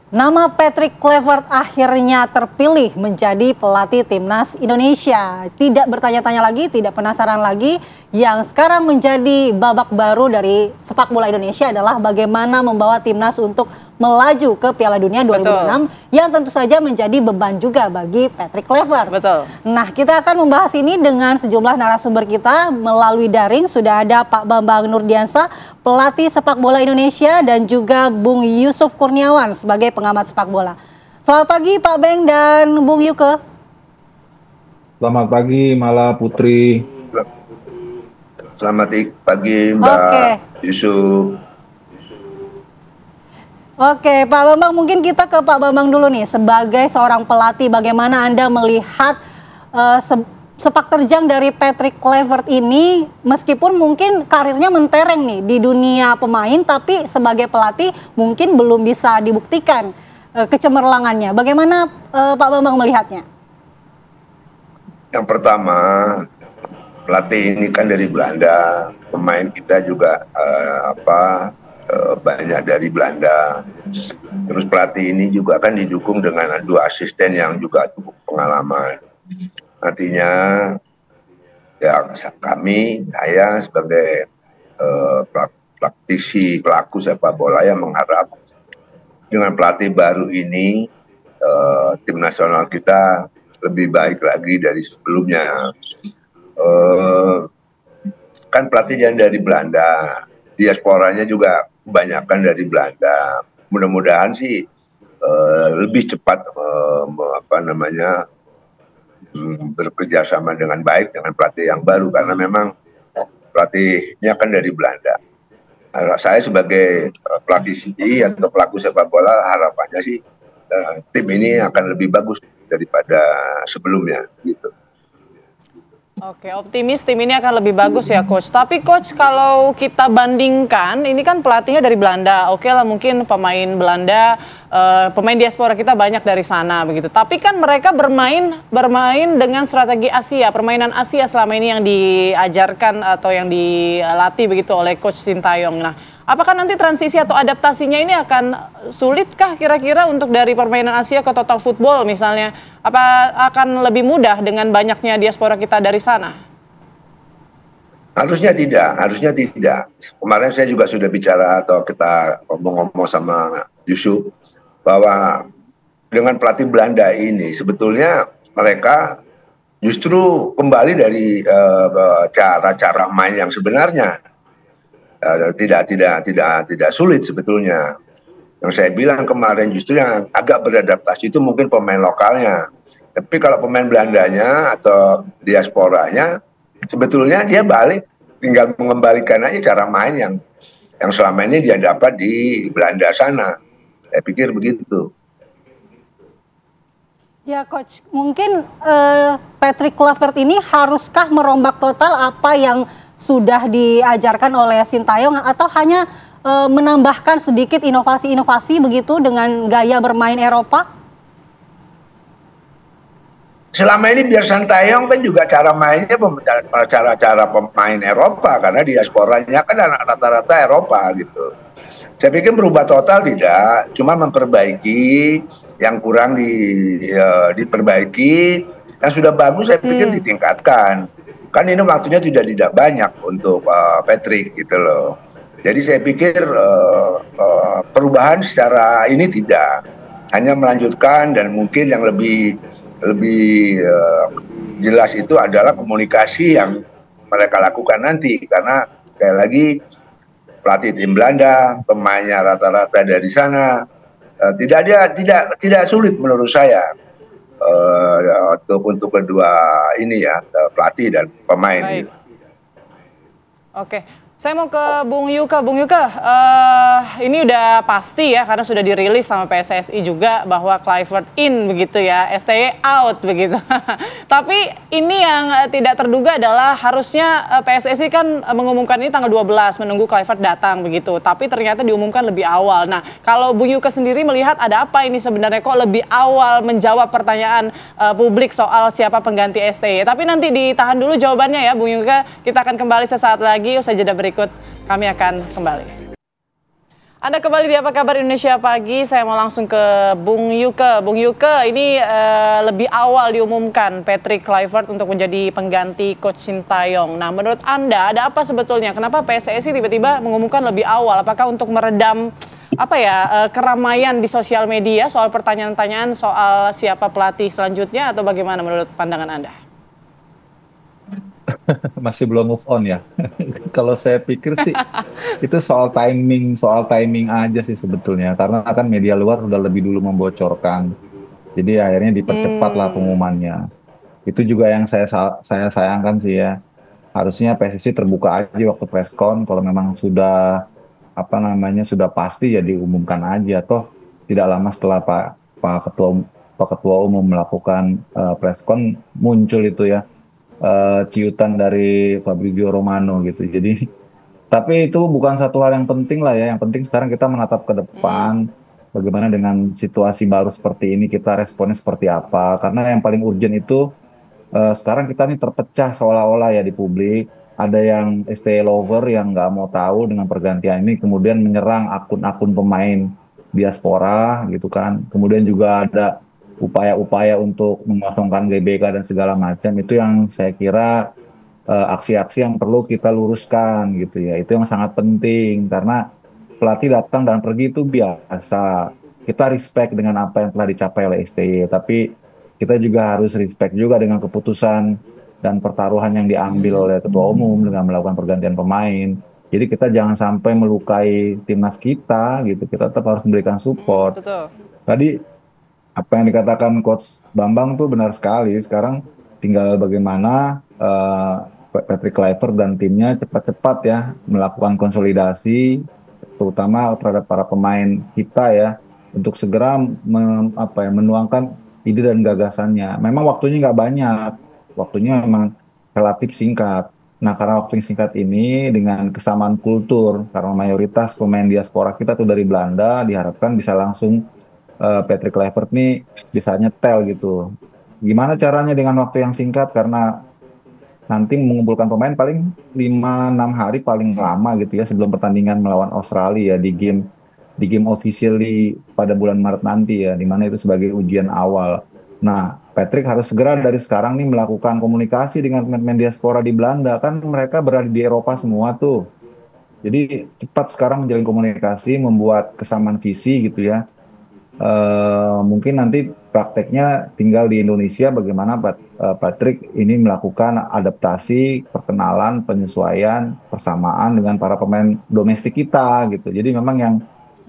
Nama Patrick Kluivert akhirnya terpilih menjadi pelatih timnas Indonesia. Tidak bertanya-tanya lagi, tidak penasaran lagi. Yang sekarang menjadi babak baru dari sepak bola Indonesia adalah bagaimana membawa timnas untuk melaju ke Piala Dunia 2026. Betul. Yang tentu saja menjadi beban juga bagi Patrick Kluivert. Betul. Nah, kita akan membahas ini dengan sejumlah narasumber kita melalui daring. Sudah ada Pak Bambang Nurdiansa, pelatih sepak bola Indonesia, dan juga Bung Yusuf Kurniawan sebagai pengamat sepak bola. Selamat pagi Pak Beng dan Bung Yuke. Selamat pagi Mala Putri. Selamat pagi Mbak Yusuf. Oke, Pak Bambang, mungkin kita ke Pak Bambang dulu nih. Sebagai seorang pelatih, bagaimana Anda melihat sepak terjang dari Patrick Kluivert ini, meskipun mungkin karirnya mentereng nih di dunia pemain, tapi sebagai pelatih mungkin belum bisa dibuktikan kecemerlangannya. Bagaimana Pak Bambang melihatnya? Yang pertama, pelatih ini kan dari Belanda, pemain kita juga banyak dari Belanda. Terus pelatih ini juga kan didukung dengan 2 asisten yang juga cukup pengalaman. Artinya ya saya sebagai praktisi pelaku sepak bola yang mengharap dengan pelatih baru ini tim nasional kita lebih baik lagi dari sebelumnya. Kan pelatih yang dari Belanda, diasporanya juga kebanyakan dari Belanda. Mudah-mudahan sih lebih cepat bekerja sama dengan baik dengan pelatih yang baru, karena memang pelatihnya kan dari Belanda. Saya sebagai praktisi atau pelaku sepak bola harapannya sih tim ini akan lebih bagus daripada sebelumnya gitu. Oke, optimis tim ini akan lebih bagus ya Coach. Tapi Coach, kalau kita bandingkan, ini kan pelatihnya dari Belanda. Oke lah, mungkin pemain Belanda, pemain diaspora kita banyak dari sana begitu. Tapi kan mereka bermain dengan strategi Asia, permainan Asia selama ini yang diajarkan atau yang dilatih begitu oleh Coach Sintayong. Nah, apakah nanti transisi atau adaptasinya ini akan sulitkah kira-kira untuk dari permainan Asia ke total football misalnya? Apa akan lebih mudah dengan banyaknya diaspora kita dari sana? Harusnya tidak. Kemarin saya juga sudah bicara atau kita ngomong-ngomong sama Yusuf bahwa dengan pelatih Belanda ini sebetulnya mereka justru kembali dari cara-cara main yang sebenarnya. Tidak sulit sebetulnya. Yang saya bilang kemarin justru yang agak beradaptasi itu mungkin pemain lokalnya. Tapi kalau pemain Belandanya atau diasporanya sebetulnya dia balik, tinggal mengembalikan aja cara main yang selama ini dia dapat di Belanda sana. Saya pikir begitu. Ya Coach, mungkin Patrick Kluivert ini haruskah merombak total apa yang sudah diajarkan oleh Sintayong atau hanya menambahkan sedikit inovasi-inovasi begitu dengan gaya bermain Eropa? Selama ini biar Sintayong kan juga cara mainnya cara pemain Eropa, karena diasporanya kan rata-rata Eropa gitu. Saya pikir berubah total tidak, cuma memperbaiki yang kurang diperbaiki, yang sudah bagus saya pikir ditingkatkan. Kan ini waktunya tidak banyak untuk Patrick gitu loh. Jadi saya pikir perubahan secara ini tidak, hanya melanjutkan, dan mungkin yang lebih jelas itu adalah komunikasi yang mereka lakukan nanti, karena sekali lagi pelatih tim Belanda, pemainnya rata-rata dari sana, tidak sulit menurut saya. Untuk kedua ini ya, pelatih dan pemain. Baik. Oke, saya mau ke Bung Yuke. Bung Yuke, ini udah pasti ya karena sudah dirilis sama PSSI juga bahwa Kluivert in begitu ya, STY out begitu. Tapi ini yang tidak terduga adalah harusnya PSSI kan mengumumkan ini tanggal 12 menunggu Kluivert datang begitu. Tapi ternyata diumumkan lebih awal. Nah, kalau Bung Yuke sendiri melihat ada apa ini sebenarnya kok lebih awal menjawab pertanyaan publik soal siapa pengganti STY. Tapi nanti ditahan dulu jawabannya ya Bung Yuke. Kita akan kembali sesaat lagi usai jeda berikut. Kami akan kembali. Anda kembali di Apa Kabar Indonesia Pagi. Saya mau langsung ke Bung Yuke. Bung Yuke, ini lebih awal diumumkan Patrick Kluivert untuk menjadi pengganti Coach Sintayong. Nah, menurut Anda ada apa sebetulnya? Kenapa PSSI tiba-tiba mengumumkan lebih awal? Apakah untuk meredam keramaian di sosial media soal pertanyaan-pertanyaan soal siapa pelatih selanjutnya, atau bagaimana menurut pandangan Anda? Masih belum move on ya. Kalau saya pikir sih itu soal timing aja sih sebetulnya. Karena kan media luar sudah lebih dulu membocorkan. Jadi akhirnya dipercepatlah pengumumannya. Itu juga yang saya sayangkan sih ya. Harusnya PSSI terbuka aja waktu press con. Kalau memang sudah sudah pasti ya diumumkan aja. Toh tidak lama setelah Pak Ketua Umum melakukan press con muncul itu ya. Ciutan dari Fabrizio Romano gitu. Jadi, tapi itu bukan satu hal yang penting lah ya. Yang penting sekarang kita menatap ke depan, bagaimana dengan situasi baru seperti ini, kita responnya seperti apa. Karena yang paling urgent itu sekarang kita nih terpecah seolah-olah ya di publik. Ada yang STY lover yang nggak mau tahu dengan pergantian ini, kemudian menyerang akun-akun pemain diaspora gitu kan. Kemudian juga ada upaya-upaya untuk memotongkan GBK dan segala macam, itu yang saya kira aksi-aksi yang perlu kita luruskan gitu ya. Itu yang sangat penting karena pelatih datang dan pergi itu biasa. Kita respect dengan apa yang telah dicapai oleh STY, tapi kita juga harus respect juga dengan keputusan dan pertaruhan yang diambil oleh Ketua Umum dengan melakukan pergantian pemain. Jadi kita jangan sampai melukai timnas kita gitu. Kita tetap harus memberikan support. Betul. Tadi apa yang dikatakan Coach Bambang tuh benar sekali. Sekarang tinggal bagaimana Patrick Kluivert dan timnya cepat-cepat ya melakukan konsolidasi, terutama terhadap para pemain kita ya, untuk segera menuangkan ide dan gagasannya. Memang waktunya nggak banyak, waktunya memang relatif singkat. Nah, karena waktu yang singkat ini dengan kesamaan kultur, karena mayoritas pemain diaspora kita tuh dari Belanda, diharapkan bisa langsung Patrick Kluivert nih bisa nyetel gitu. Gimana caranya dengan waktu yang singkat, karena nanti mengumpulkan pemain paling 5-6 hari paling lama gitu ya sebelum pertandingan melawan Australia di game officially pada bulan Maret nanti ya, di mana itu sebagai ujian awal. Nah, Patrick harus segera dari sekarang nih melakukan komunikasi dengan pemain diaspora di Belanda, kan mereka berada di Eropa semua tuh. Jadi cepat sekarang menjalin komunikasi, membuat kesamaan visi gitu ya. Mungkin nanti prakteknya tinggal di Indonesia bagaimana Patrick ini melakukan adaptasi, perkenalan, penyesuaian, persamaan dengan para pemain domestik kita gitu. Jadi memang yang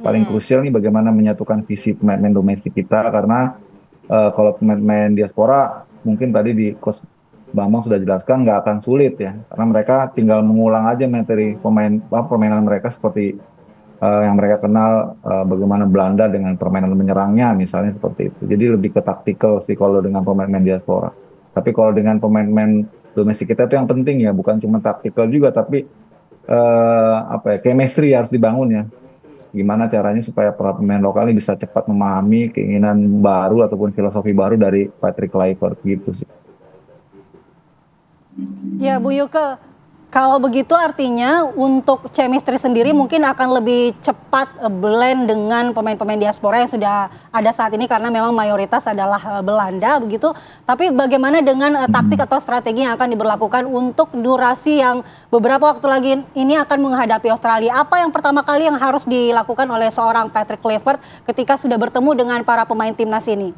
paling krusial nih bagaimana menyatukan visi pemain domestik kita, karena kalau pemain diaspora mungkin tadi di Coach Bambang sudah jelaskan nggak akan sulit ya, karena mereka tinggal mengulang aja materi permainan mereka seperti yang mereka kenal, bagaimana Belanda dengan permainan menyerangnya misalnya seperti itu. Jadi lebih ke taktikal sih kalau dengan pemain-pemain diaspora. Tapi kalau dengan pemain-pemain domestik kita itu yang penting ya, bukan cuma taktikal juga, tapi chemistry harus dibangun ya. Gimana caranya supaya para pemain lokal ini bisa cepat memahami keinginan baru ataupun filosofi baru dari Patrick Kluivert gitu sih. Ya, Bu Yuke. Kalau begitu artinya untuk chemistry sendiri mungkin akan lebih cepat blend dengan pemain-pemain diaspora yang sudah ada saat ini, karena memang mayoritas adalah Belanda begitu. Tapi bagaimana dengan taktik atau strategi yang akan diberlakukan untuk durasi yang beberapa waktu lagi ini akan menghadapi Australia? Apa yang pertama kali yang harus dilakukan oleh seorang Patrick Kluivert ketika sudah bertemu dengan para pemain timnas ini?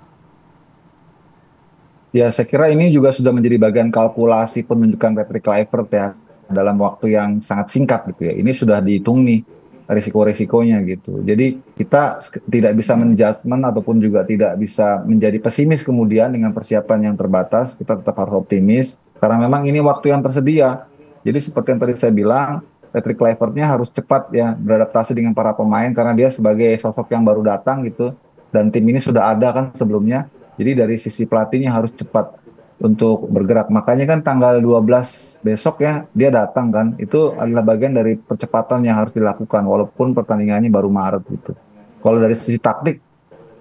Ya, saya kira ini juga sudah menjadi bagian kalkulasi penunjukan Patrick Kluivert ya, dalam waktu yang sangat singkat gitu ya. Ini sudah dihitung nih risiko-risikonya gitu. Jadi kita tidak bisa menjudgment ataupun juga tidak bisa menjadi pesimis kemudian dengan persiapan yang terbatas. Kita tetap harus optimis karena memang ini waktu yang tersedia. Jadi seperti yang tadi saya bilang, Patrick Kluivert-nya harus cepat ya beradaptasi dengan para pemain karena dia sebagai sosok yang baru datang gitu. Dan tim ini sudah ada kan sebelumnya. Jadi dari sisi pelatihnya harus cepat untuk bergerak. Makanya kan tanggal 12 besok ya dia datang kan. Itu adalah bagian dari percepatan yang harus dilakukan walaupun pertandingannya baru Maret gitu. Kalau dari sisi taktik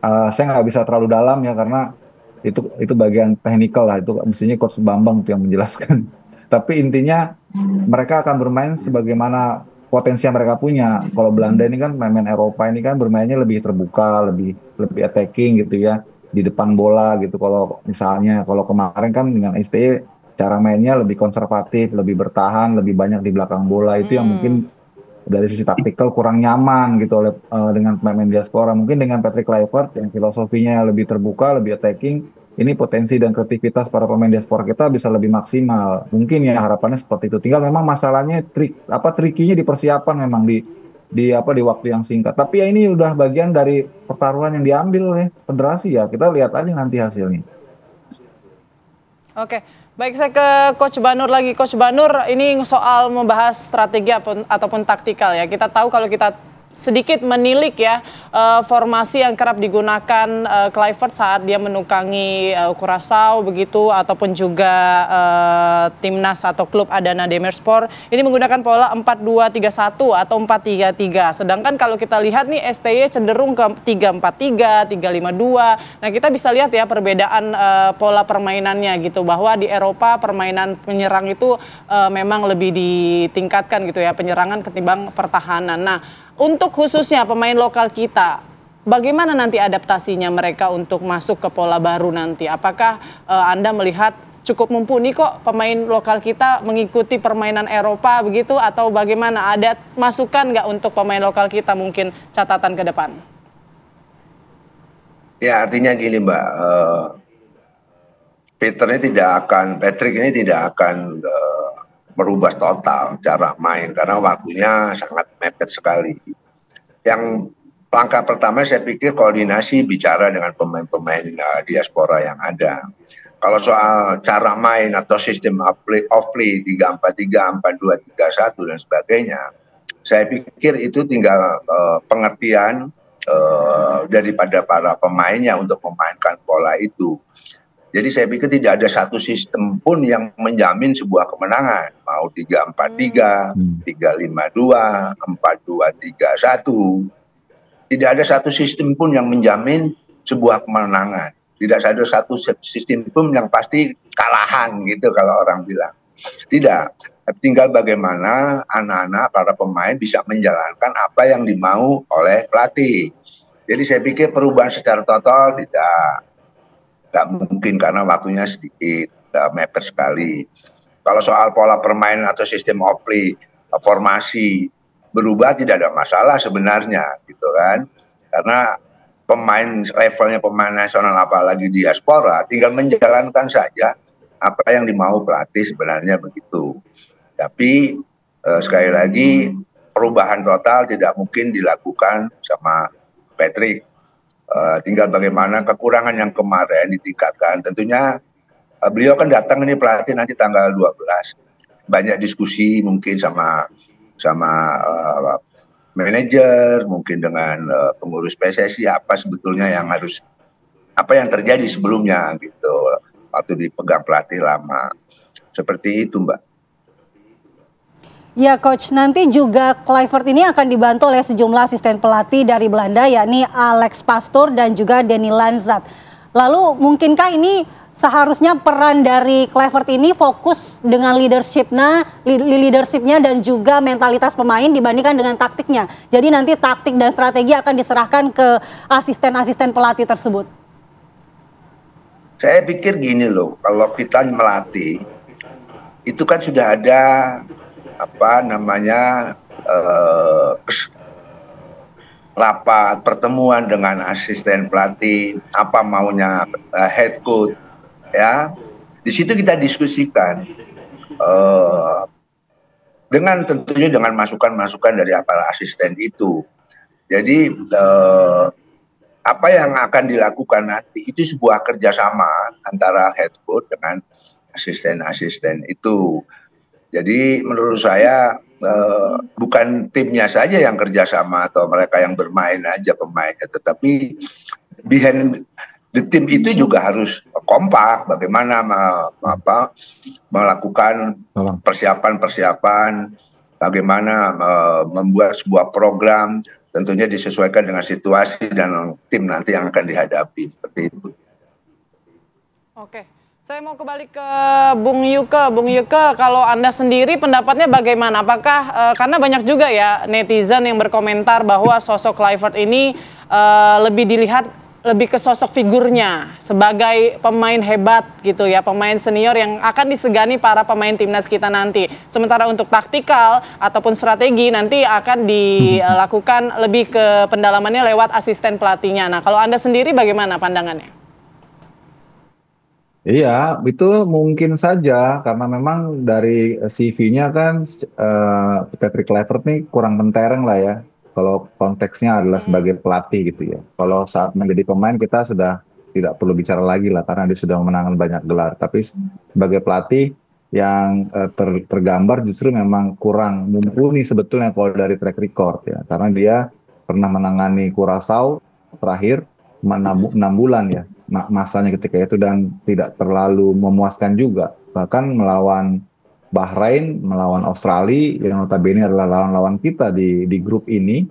saya nggak bisa terlalu dalam ya karena itu bagian teknikal lah. Itu mestinya Coach Bambang tuh yang menjelaskan. Tapi intinya mereka akan bermain sebagaimana potensi yang mereka punya. Kalau Belanda ini kan pemain Eropa ini kan bermainnya lebih terbuka, lebih lebih attacking gitu ya di depan bola gitu. Kalau misalnya kalau kemarin kan dengan STY cara mainnya lebih konservatif, lebih bertahan, lebih banyak di belakang bola itu yang mungkin dari sisi taktikal kurang nyaman gitu oleh dengan pemain diaspora. Mungkin dengan Patrick Kluivert yang filosofinya lebih terbuka, lebih attacking, ini potensi dan kreativitas para pemain diaspora kita bisa lebih maksimal. Mungkin ya harapannya seperti itu. Tinggal memang masalahnya trikinya di persiapan memang di waktu yang singkat. Tapi ya ini udah bagian dari pertaruhan yang diambil oleh federasi ya. Kita lihat aja nanti hasilnya. Oke, baik saya ke Coach Banur lagi. Coach Banur, ini soal membahas strategi ataupun taktikal ya. Kita tahu kalau kita sedikit menilik ya formasi yang kerap digunakan Kluivert saat dia menukangi Curaçao begitu ataupun juga timnas atau klub Adana Demirspor ini menggunakan pola 4-2-3-1 atau 4-3-3. Sedangkan kalau kita lihat nih STY cenderung ke 3-4-3, 3-5-2. Nah, kita bisa lihat ya perbedaan pola permainannya gitu bahwa di Eropa permainan penyerang itu memang lebih ditingkatkan gitu ya, penyerangan ketimbang pertahanan. Nah, untuk khususnya pemain lokal kita, bagaimana nanti adaptasinya mereka untuk masuk ke pola baru nanti? Apakah Anda melihat cukup mumpuni kok pemain lokal kita mengikuti permainan Eropa begitu atau bagaimana? Ada masukan nggak untuk pemain lokal kita mungkin catatan ke depan? Ya artinya gini Mbak, Patrick ini tidak akan merubah total cara main karena waktunya sangat mepet sekali. Yang langkah pertama saya pikir koordinasi bicara dengan pemain-pemain diaspora yang ada. Kalau soal cara main atau sistem off play 3-4-3, 4-2-3-1 dan sebagainya, saya pikir itu tinggal pengertian daripada para pemainnya untuk memainkan pola itu. Jadi saya pikir tidak ada satu sistem pun yang menjamin sebuah kemenangan. Mau 3-4-3, 3-5-2, 4-2-3-1. Tidak ada satu sistem pun yang menjamin sebuah kemenangan. Tidak ada satu sistem pun yang pasti kalahan gitu kalau orang bilang. Tidak. Tinggal bagaimana anak-anak para pemain bisa menjalankan apa yang dimau oleh pelatih. Jadi saya pikir perubahan secara total tidak mungkin karena waktunya sedikit, mepet sekali. Kalau soal pola permainan atau sistem off play, formasi berubah tidak ada masalah sebenarnya, gitu kan? Karena levelnya pemain nasional apalagi diaspora, tinggal menjalankan saja apa yang dimau pelatih sebenarnya begitu. Tapi sekali lagi perubahan total tidak mungkin dilakukan sama Patrick. Tinggal bagaimana kekurangan yang kemarin ditingkatkan. Tentunya beliau kan datang ini pelatih nanti tanggal 12. Banyak diskusi mungkin sama manajer, mungkin dengan pengurus PSSI apa sebetulnya apa yang terjadi sebelumnya gitu waktu dipegang pelatih lama. Seperti itu, Mbak. Ya Coach, nanti juga Kluivert ini akan dibantu oleh sejumlah asisten pelatih dari Belanda yakni Alex Pastoor dan juga Danny Lanzat. Lalu mungkinkah ini seharusnya peran dari Kluivert ini fokus dengan leadershipnya dan juga mentalitas pemain dibandingkan dengan taktiknya. Jadi nanti taktik dan strategi akan diserahkan ke asisten-asisten pelatih tersebut. Saya pikir gini loh, kalau kita melatih itu kan sudah ada rapat pertemuan dengan asisten pelatih, apa maunya head coach ya. Di situ kita diskusikan tentunya dengan masukan-masukan dari para asisten itu. Jadi apa yang akan dilakukan nanti itu sebuah kerjasama antara head coach dengan asisten-asisten itu. Jadi menurut saya bukan timnya saja yang kerjasama atau mereka yang bermain aja pemainnya, tetapi behind the team itu juga harus kompak. Bagaimana melakukan persiapan, bagaimana membuat sebuah program, tentunya disesuaikan dengan situasi dan tim nanti yang akan dihadapi seperti itu. Oke. Saya mau kembali ke Bung Yuke. Bung Yuke, kalau Anda sendiri pendapatnya bagaimana? Apakah, karena banyak juga ya netizen yang berkomentar bahwa sosok Kluivert ini lebih dilihat lebih ke sosok figurnya sebagai pemain hebat gitu ya, pemain senior yang akan disegani para pemain timnas kita nanti. Sementara untuk taktikal ataupun strategi nanti akan dilakukan lebih ke pendalamannya lewat asisten pelatihnya. Nah, kalau Anda sendiri bagaimana pandangannya? Iya, itu mungkin saja karena memang dari CV-nya kan Patrick Kluivert nih kurang mentereng lah ya. Kalau konteksnya adalah sebagai pelatih gitu ya. Kalau saat menjadi pemain kita sudah tidak perlu bicara lagi lah karena dia sudah memenangkan banyak gelar. Tapi sebagai pelatih yang tergambar justru memang kurang mumpuni sebetulnya kalau dari track record ya. Karena dia pernah menangani Curaçao terakhir 6 bulan ya masanya ketika itu dan tidak terlalu memuaskan juga. Bahkan melawan Bahrain, melawan Australia yang notabene adalah lawan-lawan kita di grup ini,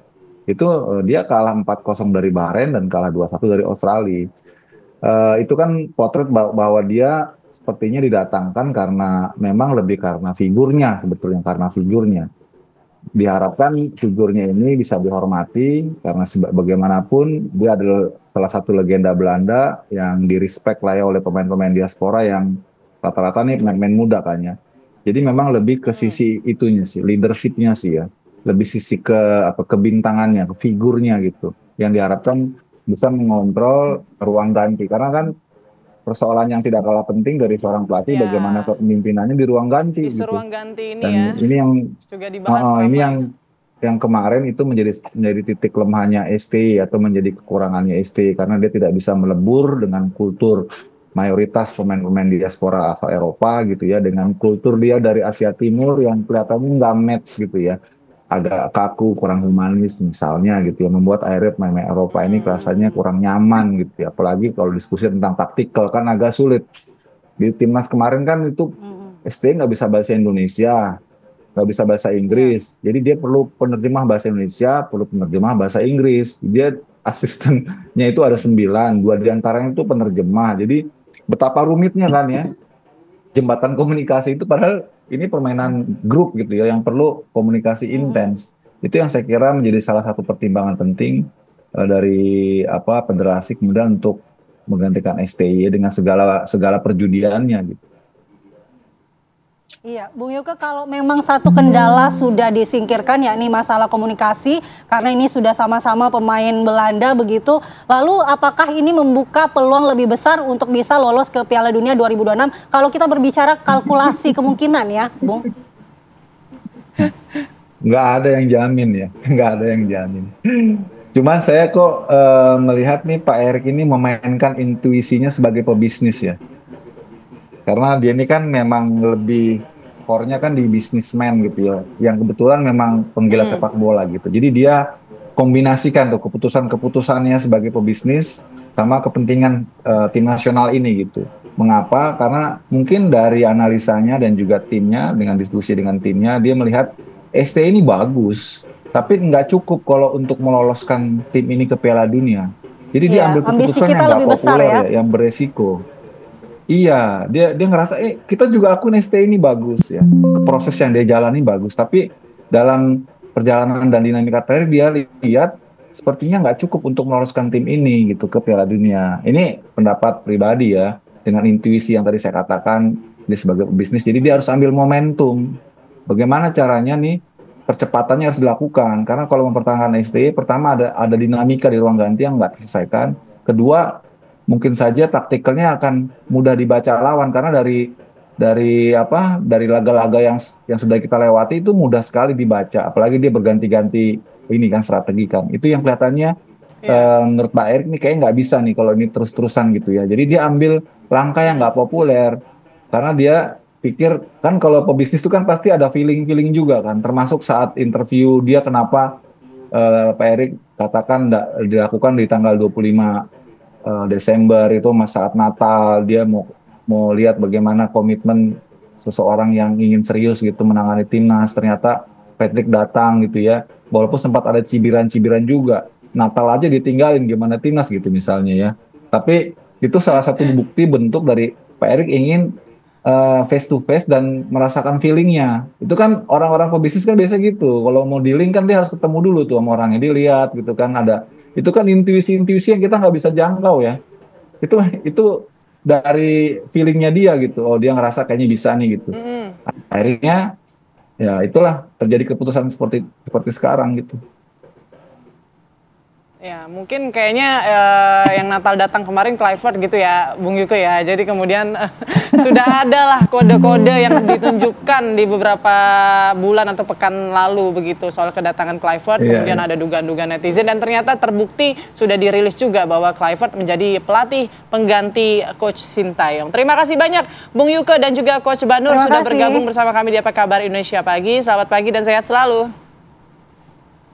itu dia kalah 4-0 dari Bahrain dan kalah 2-1 dari Australia. Itu kan potret bahwa dia sepertinya didatangkan karena memang lebih karena figurnya sebetulnya, karena figurnya. Diharapkan figurnya ini bisa dihormati karena bagaimanapun dia adalah salah satu legenda Belanda yang direspek lah ya oleh pemain-pemain diaspora yang rata-rata nih pemain muda kan ya. Jadi memang lebih ke sisi itunya sih, leadershipnya sih ya, lebih sisi ke kebintangannya, ke figurnya gitu, yang diharapkan bisa mengontrol ruang ganti karena kan persoalan yang tidak kalah penting dari seorang pelatih bagaimana kepemimpinannya di ruang ganti. Di gitu. ruang ganti ini Dan ya. ini yang juga dibahas ini ya. yang kemarin itu menjadi titik lemahnya STI atau menjadi kekurangannya STI karena dia tidak bisa melebur dengan kultur mayoritas pemain-pemain diaspora asal Eropa gitu ya dengan kultur dia dari Asia Timur yang kelihatannya nggak match gitu ya. Agak kaku, kurang humanis misalnya gitu ya, membuat akhirnya pemain Eropa ini rasanya kurang nyaman gitu ya, apalagi kalau diskusi tentang taktikal kan agak sulit. Di timnas kemarin kan itu ST nggak bisa bahasa Indonesia, nggak bisa bahasa Inggris, jadi dia perlu penerjemah bahasa Indonesia, perlu penerjemah bahasa Inggris. Dia asistennya itu ada 9, 2 diantaranya itu penerjemah, jadi betapa rumitnya kan ya jembatan komunikasi itu padahal ini permainan grup gitu ya yang perlu komunikasi intens. Itu yang saya kira menjadi salah satu pertimbangan penting dari federasi kemudian untuk menggantikan STY dengan segala perjudiannya gitu. Iya, Bung Yuke, kalau memang satu kendala sudah disingkirkan yakni masalah komunikasi karena ini sudah sama-sama pemain Belanda begitu, lalu apakah ini membuka peluang lebih besar untuk bisa lolos ke Piala Dunia 2026 kalau kita berbicara kalkulasi kemungkinan ya, Bung? Nggak ada yang jamin ya, nggak ada yang jamin. Cuman saya kok melihat nih Pak Erik ini memainkan intuisinya sebagai pebisnis ya. Karena dia ini kan memang lebih core-nya kan di bisnismen gitu ya, yang kebetulan memang penggila sepak bola gitu. Jadi dia kombinasikan tuh keputusan-keputusannya sebagai pebisnis sama kepentingan tim nasional ini gitu. Mengapa? Karena mungkin dari analisanya dan juga timnya, dengan diskusi dengan timnya, dia melihat ST ini bagus, tapi nggak cukup kalau untuk meloloskan tim ini ke Piala Dunia. Jadi dia ambil keputusan yang nggak populer ya, yang beresiko. Iya, dia ngerasa kita juga akun ST ini bagus ya. Proses yang dia jalani bagus, tapi dalam perjalanan dan dinamika terakhir dia lihat sepertinya nggak cukup untuk meloloskan tim ini gitu ke Piala Dunia. Ini pendapat pribadi ya, dengan intuisi yang tadi saya katakan dia sebagai bisnis. Jadi dia harus ambil momentum. Bagaimana caranya nih percepatannya harus dilakukan karena kalau mempertahankan ST, pertama ada dinamika di ruang ganti yang nggak terselesaikan. Kedua, mungkin saja taktikalnya akan mudah dibaca lawan karena dari laga-laga yang sudah kita lewati itu mudah sekali dibaca, apalagi dia berganti-ganti ini kan strategi kan. Itu yang kelihatannya menurut Pak Erik nih kayak nggak bisa nih kalau ini terus-terusan gitu ya. Jadi dia ambil langkah yang nggak populer karena dia pikir kan kalau pebisnis itu kan pasti ada feeling-feeling juga kan, termasuk saat interview dia kenapa Pak Erik katakan dilakukan di tanggal 25 Desember itu saat Natal, dia mau lihat bagaimana komitmen seseorang yang ingin serius gitu menangani timnas. Ternyata Patrick datang gitu ya, walaupun sempat ada cibiran-cibiran juga, Natal aja ditinggalin gimana timnas gitu misalnya ya. Tapi itu salah satu bukti bentuk dari Pak Erik ingin face to face dan merasakan feelingnya. Itu kan orang-orang pebisnis kan biasa gitu. Kalau mau dealing kan dia harus ketemu dulu tuh sama orangnya, dilihat gitu kan. Itu kan intuisi-intuisi yang kita nggak bisa jangkau ya. Itu dari feelingnya dia gitu. Oh, dia ngerasa kayaknya bisa nih gitu. Akhirnya ya itulah terjadi keputusan seperti sekarang gitu. Ya, mungkin kayaknya yang Natal datang kemarin Kluivert gitu ya, Bung Yuke ya. Jadi kemudian sudah ada lah kode-kode yang ditunjukkan di beberapa bulan atau pekan lalu begitu soal kedatangan Kluivert. Kemudian ada dugaan-dugaan netizen dan ternyata terbukti sudah dirilis juga bahwa Kluivert menjadi pelatih pengganti Coach Sintayong. Terima kasih banyak Bung Yuke dan juga Coach Banur sudah bergabung bersama kami di Apa Kabar Indonesia Pagi. Selamat pagi dan sehat selalu.